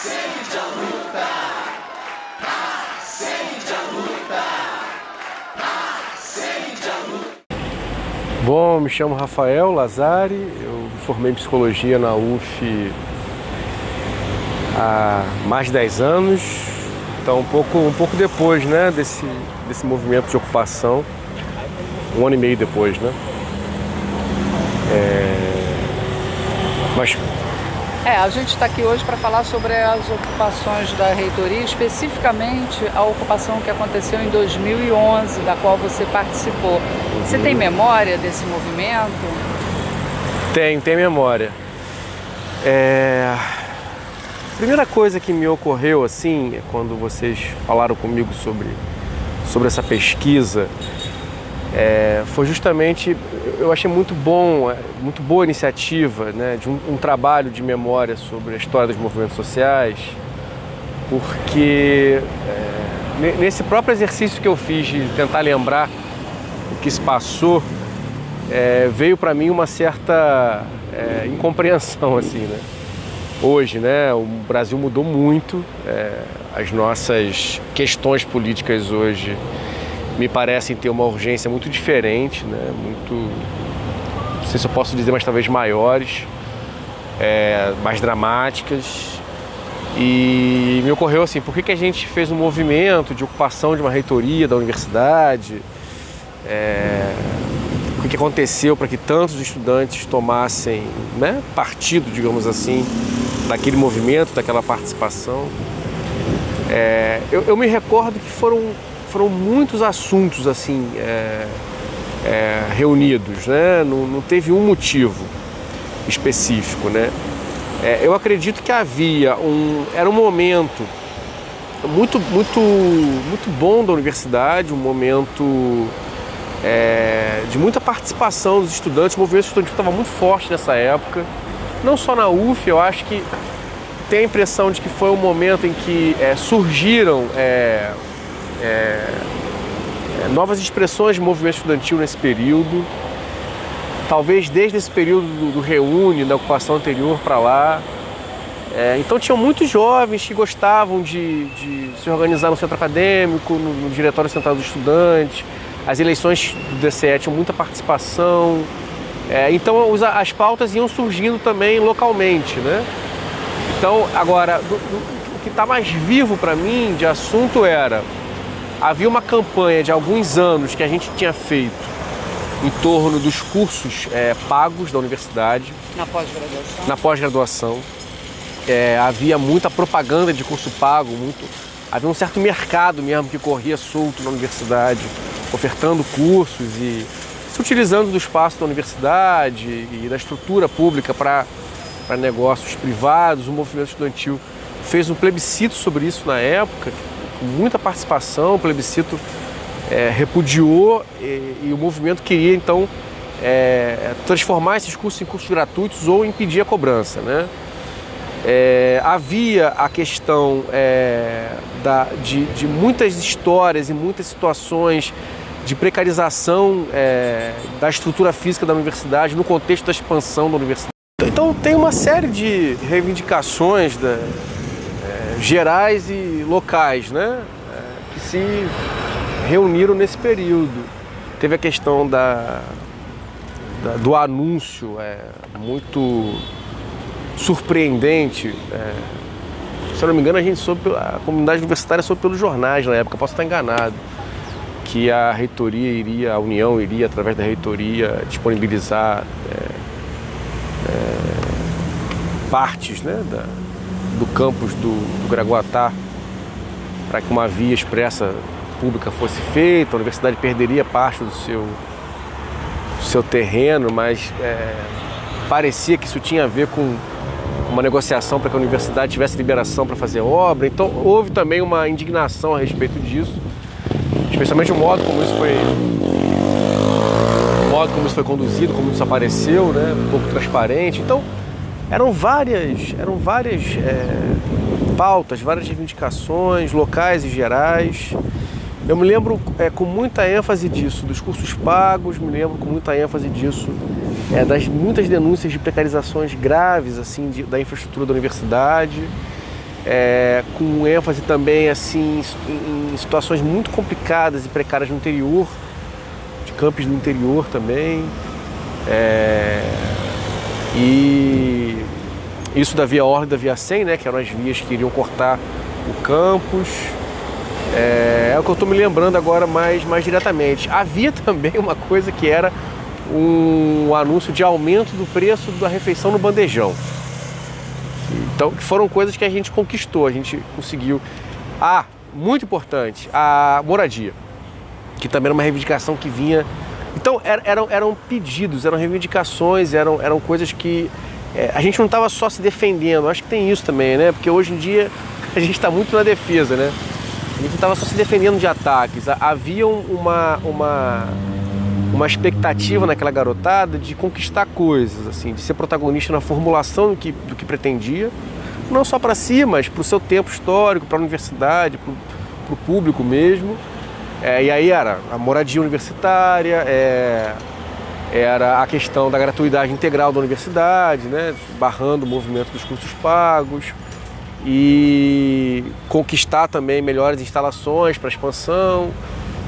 Acende a luta! Acende a luta! Acende a luta! Bom, me chamo Rafael Lazari, eu me formei em Psicologia na UF há mais de 10 anos, então um pouco depois, né, desse movimento de ocupação, 1 ano e meio depois, né? A gente está aqui hoje para falar sobre as ocupações da reitoria, especificamente a ocupação que aconteceu em 2011, da qual você participou. Você tem memória desse movimento? Tenho memória. A primeira coisa que me ocorreu, assim, quando vocês falaram comigo sobre essa pesquisa, foi justamente, eu achei muito boa a iniciativa, né, de um trabalho de memória sobre a história dos movimentos sociais, porque nesse próprio exercício que eu fiz de tentar lembrar o que se passou, veio para mim uma certa incompreensão, assim, né? Hoje, né, o Brasil mudou muito, as nossas questões políticas hoje me parecem ter uma urgência muito diferente, né? Não sei se eu posso dizer, mas talvez maiores, mais dramáticas. E me ocorreu assim, por que a gente fez um movimento de ocupação de uma reitoria da universidade? O que aconteceu para que tantos estudantes tomassem, né, partido, digamos assim, daquele movimento, daquela participação? Eu me recordo que foram muitos assuntos assim reunidos, né? Não teve um motivo específico, né? Eu acredito que era um momento muito bom da universidade, um momento de muita participação dos estudantes. O movimento estudantil estava muito forte nessa época, não só na UF. Eu acho que tem a impressão de que foi um momento em que surgiram novas expressões de movimento estudantil nesse período, talvez desde esse período do Reúne, da ocupação anterior para lá. Então tinham muitos jovens que gostavam de se organizar no centro acadêmico, no diretório central dos estudantes. As eleições do DCE tinham muita participação, então as pautas iam surgindo também localmente, né? Então, agora, o que está mais vivo para mim de assunto havia uma campanha de alguns anos que a gente tinha feito em torno dos cursos pagos da universidade. Na pós-graduação. Havia muita propaganda de curso pago, havia um certo mercado mesmo que corria solto na universidade, ofertando cursos e se utilizando do espaço da universidade e da estrutura pública para negócios privados. O movimento estudantil fez um plebiscito sobre isso na época, com muita participação. O plebiscito repudiou e o movimento queria, então, transformar esses cursos em cursos gratuitos ou impedir a cobrança, né? Havia a questão de muitas histórias e muitas situações de precarização da estrutura física da universidade no contexto da expansão da universidade. Então tem uma série de reivindicações gerais e locais, né, que se reuniram nesse período. Teve a questão do anúncio muito surpreendente. Se eu não me engano, a comunidade universitária soube pelos jornais na época, posso estar enganado, que a União iria, através da reitoria, disponibilizar partes, né, do campus do Gragoatá para que uma via expressa pública fosse feita. A universidade perderia parte do seu terreno, mas parecia que isso tinha a ver com uma negociação para que a universidade tivesse liberação para fazer obra. Então houve também uma indignação a respeito disso, especialmente o modo como isso foi conduzido, como isso apareceu, né, um pouco transparente. Então eram várias pautas, várias reivindicações locais e gerais. Eu me lembro com muita ênfase disso, dos cursos pagos, me lembro com muita ênfase disso, das muitas denúncias de precarizações graves assim, da infraestrutura da universidade. com ênfase também assim, em situações muito complicadas e precárias no interior, de campos do interior também. E isso da Via Orla e da Via 100, né, que eram as vias que iriam cortar o campus. É o que eu estou me lembrando agora mais diretamente. Havia também uma coisa que era um anúncio de aumento do preço da refeição no bandejão. Então, foram coisas que a gente conquistou, a gente conseguiu. Muito importante, a moradia, que também era uma reivindicação que vinha. Então, eram pedidos, eram reivindicações, eram coisas que a gente não estava só se defendendo. Acho que tem isso também, né? Porque hoje em dia a gente está muito na defesa, né? A gente não estava só se defendendo de ataques. Havia uma expectativa naquela garotada de conquistar coisas, assim, de ser protagonista na formulação do que pretendia, não só para si, mas para o seu tempo histórico, para a universidade, para o público mesmo. E aí era a moradia universitária, era a questão da gratuidade integral da universidade, né, barrando o movimento dos cursos pagos, e conquistar também melhores instalações para expansão.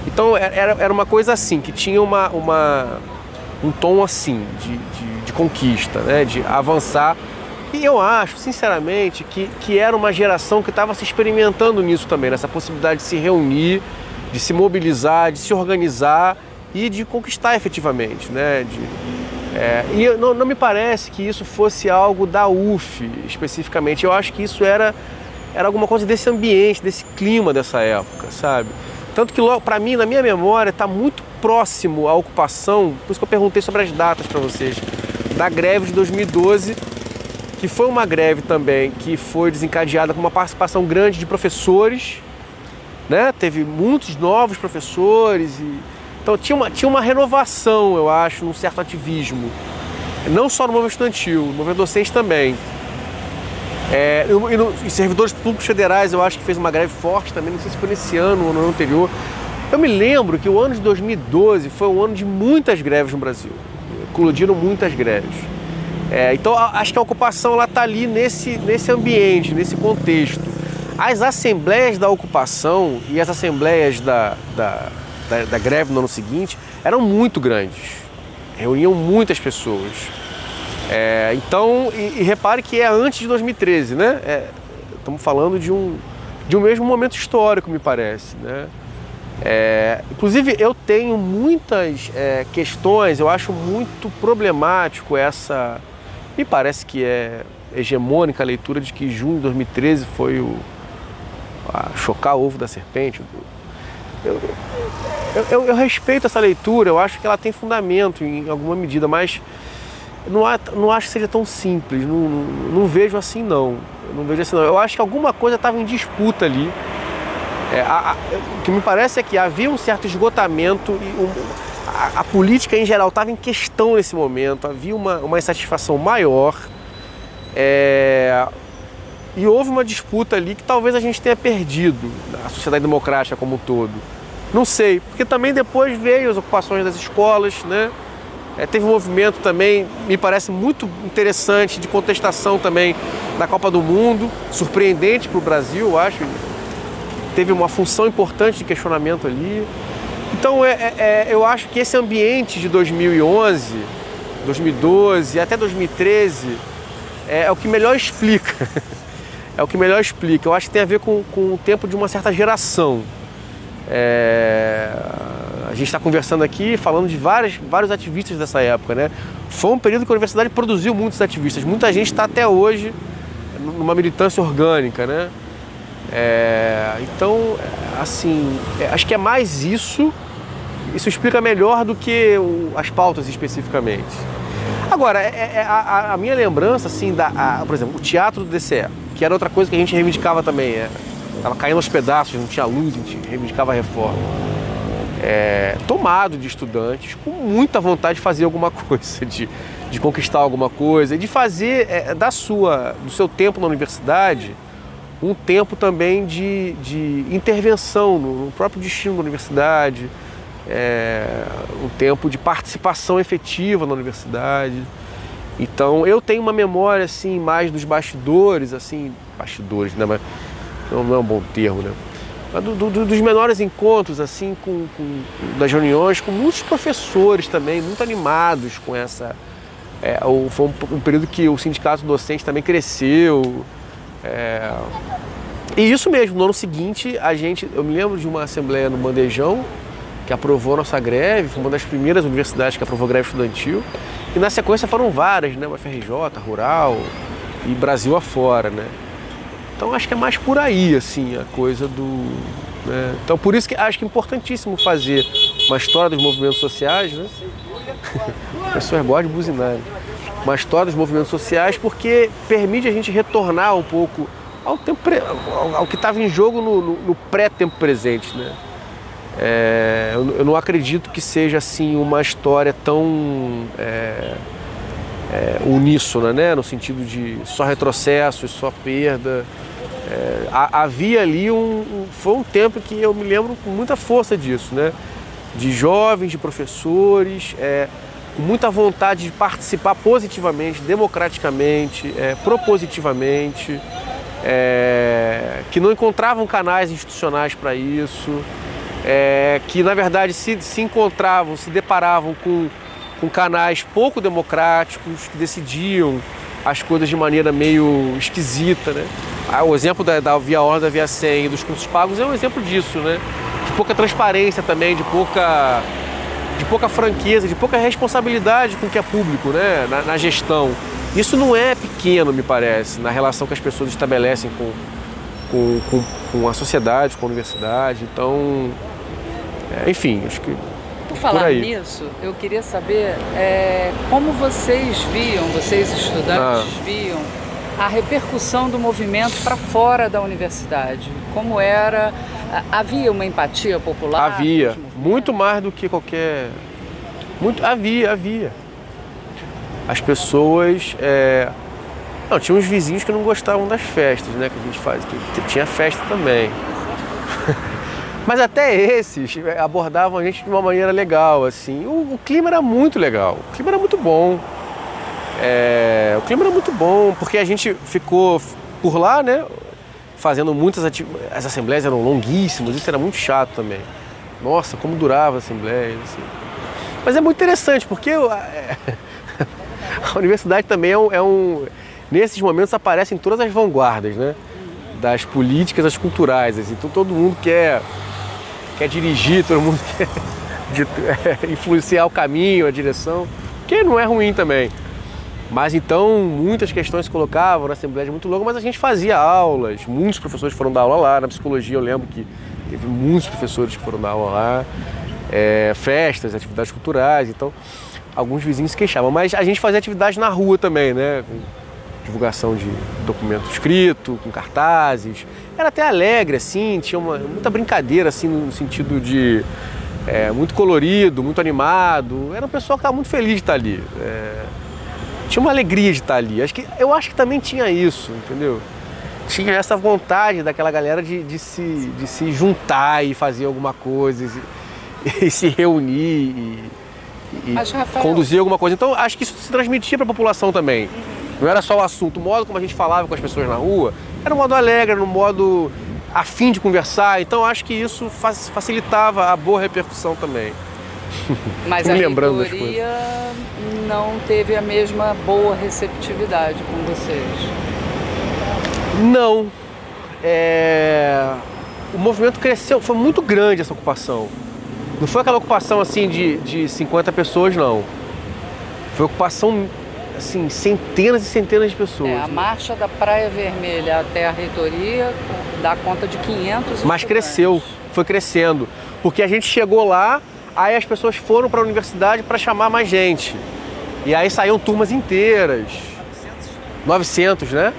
Então era uma coisa assim, que tinha um tom assim, de conquista, né, de avançar. E eu acho, sinceramente, que era uma geração que estava se experimentando nisso também, nessa possibilidade de se reunir, de se mobilizar, de se organizar e de conquistar efetivamente, né? E não me parece que isso fosse algo da UF especificamente. Eu acho que isso era alguma coisa desse ambiente, desse clima dessa época, sabe? Tanto que, para mim, na minha memória, está muito próximo à ocupação, por isso que eu perguntei sobre as datas para vocês, da greve de 2012, que foi uma greve também que foi desencadeada com uma participação grande de professores, né? Teve muitos novos professores, então tinha uma renovação, eu acho, num certo ativismo, não só no movimento estudantil, no movimento docente também. E servidores públicos federais, eu acho que fez uma greve forte também, não sei se foi nesse ano ou no ano anterior. Eu me lembro que o ano de 2012 foi um ano de muitas greves no Brasil, eclodiram muitas greves. Então acho que a ocupação está ali nesse ambiente, nesse contexto. As assembleias da ocupação e as assembleias da greve no ano seguinte eram muito grandes, reuniam muitas pessoas. Então, e repare que é antes de 2013, né? Estamos falando de um mesmo momento histórico, me parece, né? Inclusive, eu tenho muitas questões, eu acho muito problemático essa... Me parece que é hegemônica a leitura de que junho de 2013 foi chocar o ovo da serpente. Eu respeito essa leitura, eu acho que ela tem fundamento em alguma medida, mas não acho que seja tão simples, não vejo assim não. Eu acho que alguma coisa estava em disputa ali. O que me parece é que havia um certo esgotamento e a política em geral estava em questão nesse momento, havia uma insatisfação maior. E houve uma disputa ali que talvez a gente tenha perdido, a sociedade democrática como um todo. Não sei, porque também depois veio as ocupações das escolas, né? Teve um movimento também, me parece muito interessante, de contestação também da Copa do Mundo, surpreendente para o Brasil, eu acho. Teve uma função importante de questionamento ali. Então eu acho que esse ambiente de 2011, 2012 até 2013 é o que melhor explica. É o que melhor explica. Eu acho que tem a ver com o tempo de uma certa geração. A gente está conversando aqui, falando de vários ativistas dessa época, né? Foi um período que a universidade produziu muitos ativistas. Muita gente está até hoje numa militância orgânica, né? Então, assim, acho que é mais isso. Isso explica melhor do que as pautas especificamente. Agora, a minha lembrança, assim, por exemplo, o teatro do DCE, que era outra coisa que a gente reivindicava também. Estava caindo aos pedaços, não tinha luz, a gente reivindicava a reforma. Tomado de estudantes com muita vontade de fazer alguma coisa, de conquistar alguma coisa, e de fazer do seu tempo na universidade um tempo também de intervenção no próprio destino da universidade, um tempo de participação efetiva na universidade. Então eu tenho uma memória assim, mais dos bastidores, assim, bastidores, né? Mas não é um bom termo, né? Mas dos menores encontros, assim, das reuniões, com muitos professores também, muito animados com essa... foi um período que o sindicato docente também cresceu. E isso mesmo, no ano seguinte, eu me lembro de uma assembleia no Bandejão, que aprovou a nossa greve, foi uma das primeiras universidades que aprovou a greve estudantil. E na sequência foram várias, né? UFRJ, Rural e Brasil afora, né? Então acho que é mais por aí, assim, a coisa do... né? Então por isso que acho que é importantíssimo fazer uma história dos movimentos sociais, né? As pessoas gostam de buzinar, né? Uma história dos movimentos sociais, porque permite a gente retornar um pouco ao que estava em jogo no pré-tempo presente, né? Eu não acredito que seja assim uma história tão uníssona, né? No sentido de só retrocesso, só perda. Havia ali foi um tempo que eu me lembro com muita força disso, né? De jovens, de professores, com muita vontade de participar positivamente, democraticamente, propositivamente, que não encontravam canais institucionais para isso. Que na verdade se encontravam, se deparavam com canais pouco democráticos, que decidiam as coisas de maneira meio esquisita, né? O exemplo da Via Ordem, da Via 100 e dos cursos pagos é um exemplo disso, né? De pouca transparência também, de pouca franqueza, de pouca responsabilidade com o que é público, né? Na gestão. Isso não é pequeno, me parece, na relação que as pessoas estabelecem com a sociedade, com a universidade. Então, enfim, acho que por falar nisso, eu queria saber como vocês estudantes, viam a repercussão do movimento para fora da universidade. Como era? Havia uma empatia popular? Havia, muito mais do que qualquer... Havia. As pessoas... Não, tinha uns vizinhos que não gostavam das festas, né, que a gente faz, que tinha festa também. Mas até esses abordavam a gente de uma maneira legal, assim. O clima era muito legal, o clima era muito bom. O clima era muito bom, porque a gente ficou por lá, né, fazendo muitas atividades. As assembleias eram longuíssimas, isso era muito chato também. Nossa, como durava a assembleia, assim. Mas é muito interessante, porque a universidade também nesses momentos aparecem todas as vanguardas, né? Das políticas às culturais, assim. Então todo mundo quer dirigir, todo mundo quer influenciar o caminho, a direção, que não é ruim também. Mas então muitas questões se colocavam na Assembleia muito longa, mas a gente fazia aulas, muitos professores foram dar aula lá, na psicologia eu lembro que teve muitos professores que foram dar aula lá, festas, atividades culturais, então alguns vizinhos se queixavam, mas a gente fazia atividades na rua também, né? Com divulgação de documento escrito, com cartazes, era até alegre, assim, tinha muita brincadeira, assim, no sentido de muito colorido, muito animado, era um pessoal que estava muito feliz de estar ali. Tinha uma alegria de estar ali. Eu acho que também tinha isso, entendeu? Tinha essa vontade daquela galera de se juntar e fazer alguma coisa, e se reunir e conduzir alguma coisa. Então acho que isso se transmitia para a população também. Não era só o assunto, o modo como a gente falava com as pessoas na rua, era um modo alegre, era um modo a fim de conversar. Então acho que isso facilitava a boa repercussão também. Mas a reitoria não teve a mesma boa receptividade com vocês? Não. O movimento cresceu, foi muito grande essa ocupação. Não foi aquela ocupação assim de 50 pessoas, não. Foi ocupação, assim, centenas e centenas de pessoas. A marcha da Praia Vermelha até a reitoria dá conta de 500 Mas cresceu, foi crescendo. Porque a gente chegou lá, aí as pessoas foram para a universidade para chamar mais gente. E aí saíam turmas inteiras. 900, né?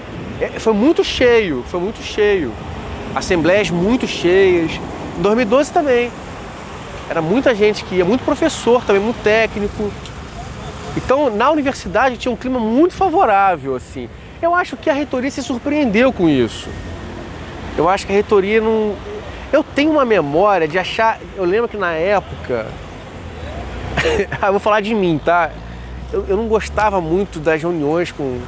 Foi muito cheio, foi muito cheio. Assembleias muito cheias. Em 2012 também. Era muita gente que ia, muito professor também, muito técnico. Então, na universidade tinha um clima muito favorável, assim. Eu acho que a reitoria se surpreendeu com isso. Eu acho que a reitoria não... Eu tenho uma memória de achar... Eu lembro que na época... Eu vou falar de mim, tá? eu não gostava muito das reuniões com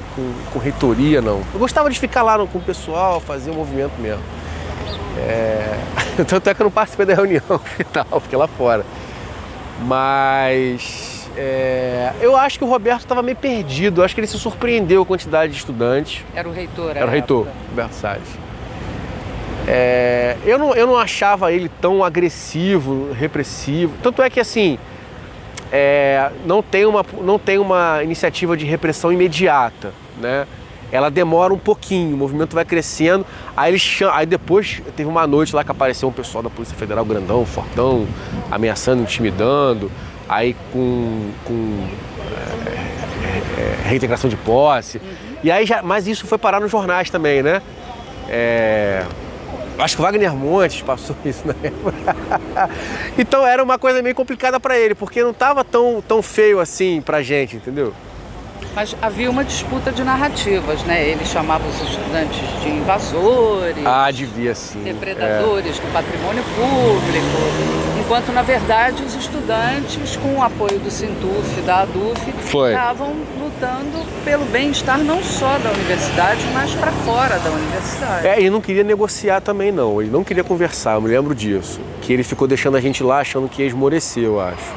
reitoria, não. Eu gostava de ficar lá com o pessoal, fazer o movimento mesmo. Tanto é que eu não participei da reunião final, fiquei lá fora. Mas eu acho que o Roberto estava meio perdido, eu acho que ele se surpreendeu com a quantidade de estudantes. Era o reitor, Era o reitor, Roberto Salles. Eu não achava ele tão agressivo, repressivo. Tanto é que, assim, não tem uma iniciativa de repressão imediata, né? Ela demora um pouquinho, o movimento vai crescendo. Aí depois teve uma noite lá que apareceu um pessoal da Polícia Federal grandão, fortão, ameaçando, intimidando. Aí com reintegração de posse. E aí mas isso foi parar nos jornais também, né? Acho que o Wagner Montes passou isso na época. Então era uma coisa meio complicada para ele, porque não estava tão feio assim pra gente, entendeu? Mas havia uma disputa de narrativas, né? Ele chamava os estudantes de invasores, devia sim. depredadores do patrimônio público, enquanto, na verdade, os estudantes, com o apoio do Sintuf e da ADUF, estavam lutando pelo bem-estar não só da universidade, mas para fora da universidade. Ele não queria negociar também, não. Ele não queria conversar, eu me lembro disso. Que ele ficou deixando a gente lá, achando que ia esmorecer, eu acho.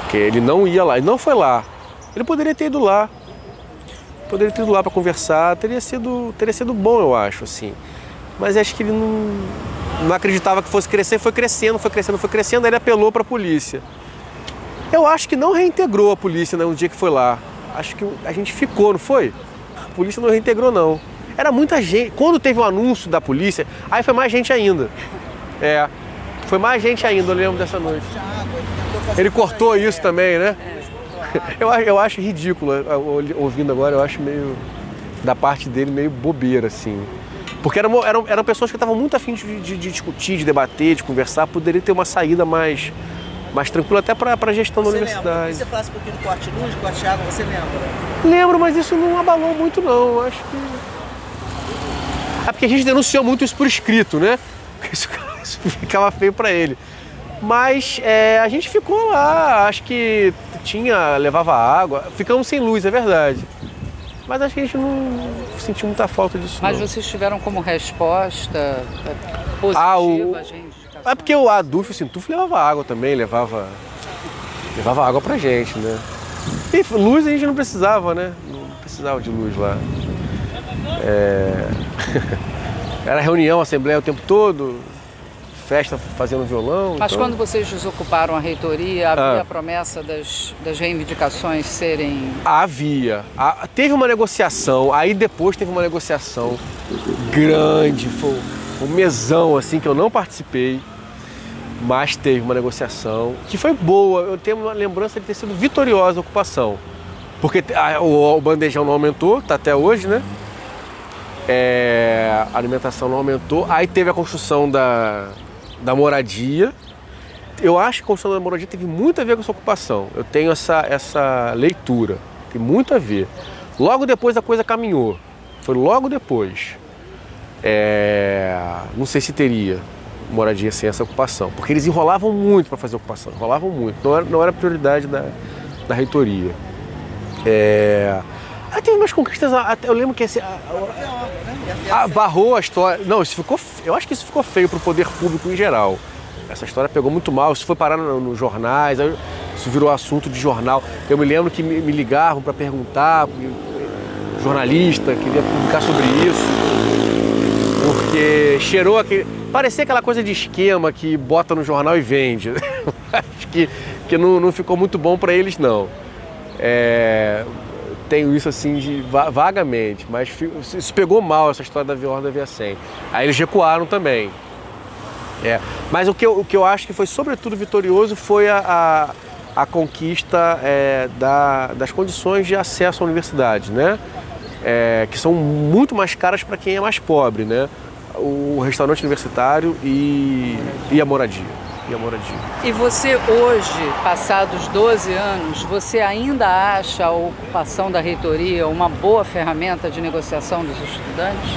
Que ele não ia lá, ele não foi lá. Ele poderia ter ido lá. Poderia ter ido lá para conversar, teria sido bom, eu acho, assim. Mas acho que ele não acreditava que fosse crescer, foi crescendo, aí ele apelou para a polícia. Eu acho que não reintegrou a polícia, né, no dia que foi lá. Acho que a gente ficou, não foi? A polícia não reintegrou, não. Era muita gente. Quando teve o anúncio da polícia, aí foi mais gente ainda. Foi mais gente ainda, eu lembro dessa noite. Ele cortou isso também, né? Eu acho ridículo, ouvindo agora, eu acho meio, da parte dele, meio bobeira, assim. Porque eram pessoas que estavam muito afim de discutir, de debater, de conversar, poderia ter uma saída mais tranquila até para a gestão da universidade. Se você falasse um pouquinho do corte luz, corte água, você lembra? Lembro, mas isso não abalou muito, não. Eu acho que... porque a gente denunciou muito isso por escrito, né? Isso ficava feio para ele. Mas a gente ficou lá, acho que levava água, ficamos sem luz, é verdade. Mas acho que a gente não sentiu muita falta disso. Mas não. Vocês tiveram como resposta positiva a reivindicação? É porque o ADUF e o Sintuf levava água também, levava água pra gente, né? E luz a gente não precisava, né? Não precisava de luz lá. Era reunião, assembleia o tempo todo. Festa fazendo violão. Mas então... quando vocês desocuparam a reitoria, havia a promessa das reivindicações serem... Havia. Teve uma negociação, aí depois teve uma negociação grande, foi um mesão assim que eu não participei, mas teve uma negociação que foi boa. Eu tenho uma lembrança de ter sido vitoriosa a ocupação, porque o bandejão não aumentou, tá até hoje, né? A alimentação não aumentou, aí teve a construção da moradia. Eu acho que a construção da moradia teve muito a ver com essa ocupação. Eu tenho essa leitura, tem muito a ver. Logo depois a coisa caminhou, foi logo depois. Não sei se teria moradia sem essa ocupação, porque eles enrolavam muito para fazer a ocupação, enrolavam muito, não era prioridade da reitoria. Teve umas conquistas, eu lembro que barrou a história. Não, eu acho que isso ficou feio para o poder público em geral. Essa história pegou muito mal, isso foi parar nos jornais, isso virou assunto de jornal. Eu me lembro que me ligavam para perguntar, jornalista queria publicar sobre isso, porque cheirou parecia aquela coisa de esquema que bota no jornal e vende. Acho que não ficou muito bom para eles, não. Tenho isso assim vagamente, mas isso pegou mal, essa história da Ordem da Via 100. Aí eles recuaram também. Mas o que eu acho que foi sobretudo vitorioso foi a conquista das condições de acesso à universidade, né? Que são muito mais caras para quem é mais pobre, né? O restaurante universitário e a moradia. E você hoje, passados 12 anos, você ainda acha a ocupação da reitoria uma boa ferramenta de negociação dos estudantes?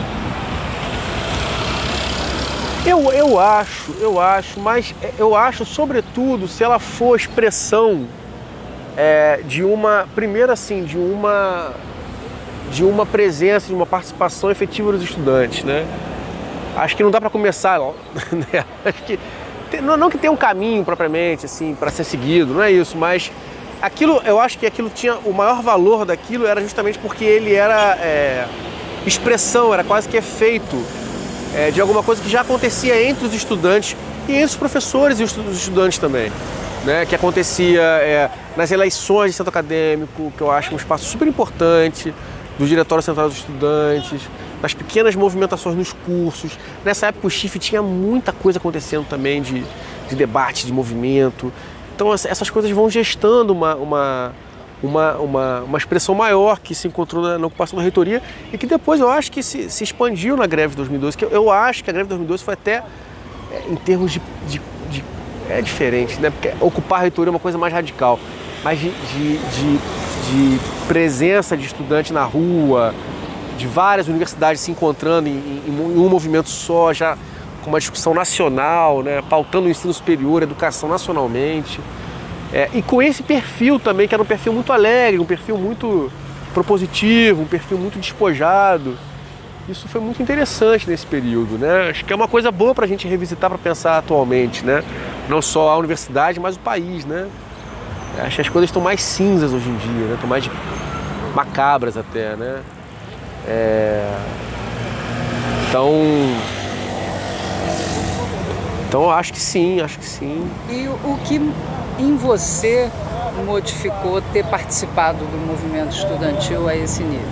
Eu acho, mas eu acho, sobretudo, se ela for expressão primeiro assim, de uma presença, de uma participação efetiva dos estudantes, né? Acho que não dá para começar, né? Acho que não que tenha um caminho propriamente assim para ser seguido, não é isso, mas eu acho que aquilo tinha o maior valor daquilo era justamente porque ele era expressão, era quase que efeito de alguma coisa que já acontecia entre os estudantes e entre os professores e os estudantes também, né? Que acontecia nas eleições de centro acadêmico, que eu acho um espaço super importante, do Diretório Central dos Estudantes, nas pequenas movimentações nos cursos. Nessa época o CHIF tinha muita coisa acontecendo também de debate, de movimento. Então essas coisas vão gestando uma expressão maior que se encontrou na ocupação da reitoria e que depois eu acho que se expandiu na greve de 2012, que eu acho que a greve de 2012 foi até, em termos de é diferente, né? Porque ocupar a reitoria é uma coisa mais radical, mas de presença de estudante na rua, de várias universidades se encontrando em um movimento só, já com uma discussão nacional, né? Pautando o ensino superior, a educação nacionalmente. E com esse perfil também, que era um perfil muito alegre, um perfil muito propositivo, um perfil muito despojado. Isso foi muito interessante nesse período, né? Acho que é uma coisa boa para a gente revisitar, para pensar atualmente, né? Não só a universidade, mas o país, né? Acho que as coisas estão mais cinzas hoje em dia, né? Estão mais macabras até, né? Então eu acho que sim. E o que em você modificou ter participado do movimento estudantil a esse nível?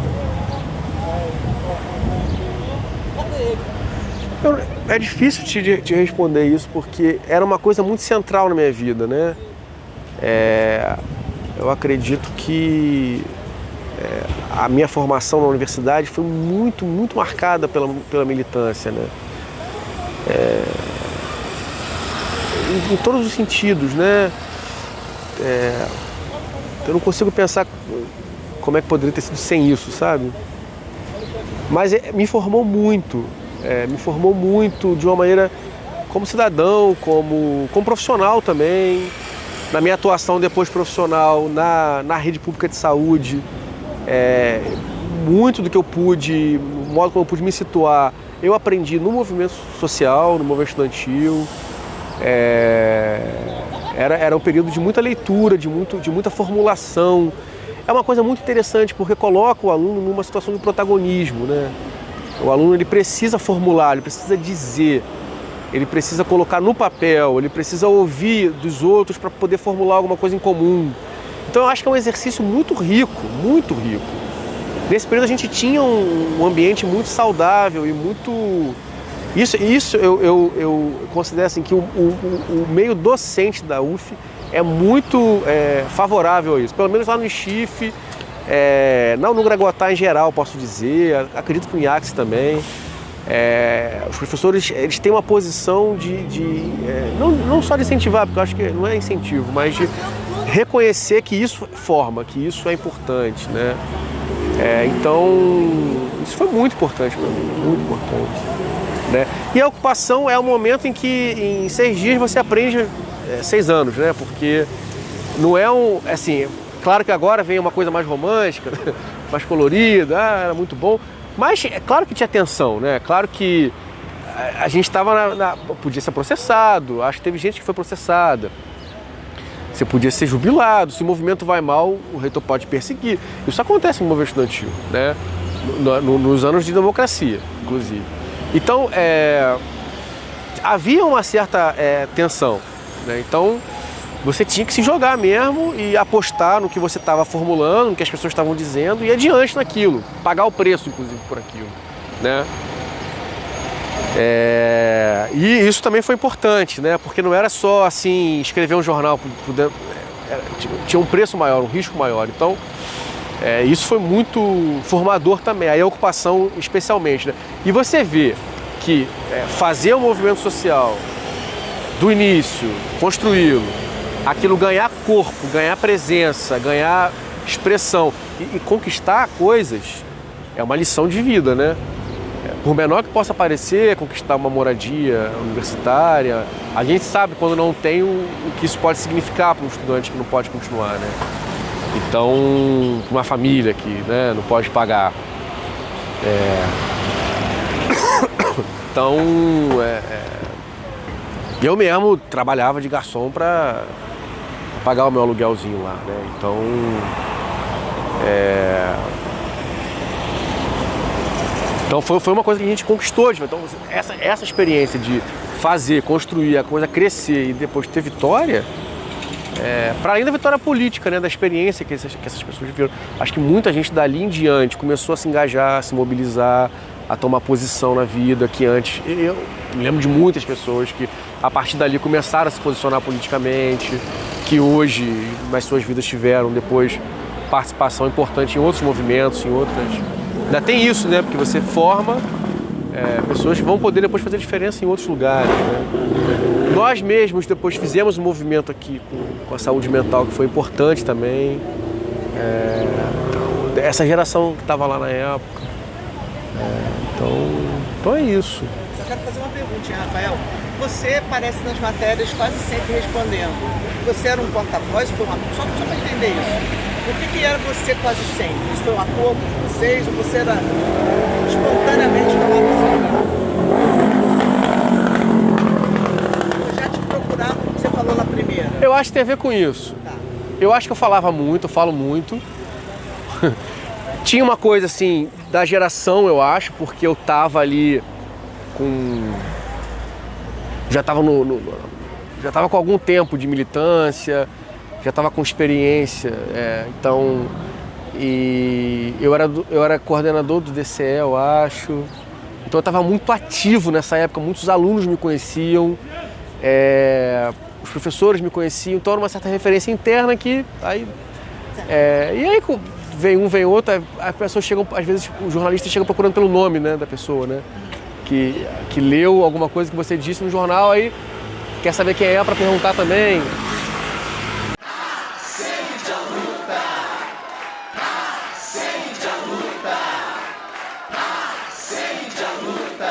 É difícil te responder isso, porque era uma coisa muito central na minha vida, né? Eu acredito que a minha formação na universidade foi muito, muito marcada pela militância, né? Em todos os sentidos, né? Eu não consigo pensar como é que poderia ter sido sem isso, sabe? Mas me formou muito de uma maneira como cidadão, como profissional também, na minha atuação depois profissional na rede pública de saúde. Muito do que eu pude, o modo como eu pude me situar, eu aprendi no movimento social, no movimento estudantil. Era um período de muita leitura, de muita formulação. É uma coisa muito interessante porque coloca o aluno numa situação de protagonismo, né? O aluno ele precisa formular, ele precisa dizer, ele precisa colocar no papel, ele precisa ouvir dos outros para poder formular alguma coisa em comum. Então eu acho que é um exercício muito rico, muito rico. Nesse período a gente tinha um ambiente muito saudável e muito... Isso eu considero assim, que o meio docente da UF é muito favorável a isso. Pelo menos lá no CHIF, no Gragoatá em geral, posso dizer, acredito que no IACS também. Os professores eles têm uma posição não só de incentivar, porque eu acho que não é incentivo, mas de reconhecer que isso forma, que isso é importante, né? Então, isso foi muito importante para mim, muito importante, né? E a ocupação é o momento em que em 6 dias você aprende 6 anos, né? Porque não é assim, claro que agora vem uma coisa mais romântica, mais colorida, era muito bom, mas é claro que tinha tensão, né? Claro que a gente estava podia ser processado, acho que teve gente que foi processada. Você podia ser jubilado, se o movimento vai mal, o reitor pode perseguir. Isso acontece no movimento estudantil, né? Nos anos de democracia, inclusive. Então, havia uma certa tensão, né? Então, você tinha que se jogar mesmo e apostar no que você estava formulando, no que as pessoas estavam dizendo e ir adiante naquilo, pagar o preço, inclusive, por aquilo, né? E isso também foi importante, né? Porque não era só assim escrever um jornal, tinha um preço maior, um risco maior. Então, isso foi muito formador também, aí a ocupação especialmente, né? E você vê que fazer o movimento social do início, construí-lo, aquilo ganhar corpo, ganhar presença, ganhar expressão e conquistar coisas é uma lição de vida, né? Por menor que possa parecer, conquistar uma moradia universitária, a gente sabe quando não tem o que isso pode significar para um estudante que não pode continuar, né? Então, uma família que, né, não pode pagar. Então, eu mesmo trabalhava de garçom para pagar o meu aluguelzinho lá, né? Então foi uma coisa que a gente conquistou. Então, essa experiência de fazer, construir a coisa crescer e depois ter vitória, para além da vitória política, né, da experiência que essas pessoas viveram, acho que muita gente dali em diante começou a se engajar, a se mobilizar, a tomar posição na vida, que antes, eu me lembro de muitas pessoas que a partir dali começaram a se posicionar politicamente, que hoje nas suas vidas tiveram depois participação importante em outros movimentos, em outras... Ainda tem isso, né, porque você forma pessoas que vão poder depois fazer diferença em outros lugares, né? Nós mesmos depois fizemos um movimento aqui com a saúde mental que foi importante também. Essa geração que estava lá na época. Então é isso. Só quero fazer uma perguntinha, Rafael. Você aparece nas matérias quase sempre respondendo. Você era um porta-voz, foi só para entender isso. Por que era você quase sempre? Isso foi um acordo com vocês ou você era espontaneamente falava assim? Eu já te procurava porque você falou na primeira. Eu acho que tem a ver com isso. Tá. Eu acho que eu falava muito, eu falo muito. Tinha uma coisa assim, da geração, eu acho, porque eu tava ali com... Já tava com algum tempo de militância, já tava com experiência, então... E eu era coordenador do DCE, eu acho. Então eu estava muito ativo nessa época, muitos alunos me conheciam, os professores me conheciam, então era uma certa referência interna que... e aí vem um, vem outro, as pessoas chegam, às vezes os jornalistas chegam procurando pelo nome, né, da pessoa, né? Que leu alguma coisa que você disse no jornal, aí quer saber quem é para perguntar também. Acende a luta,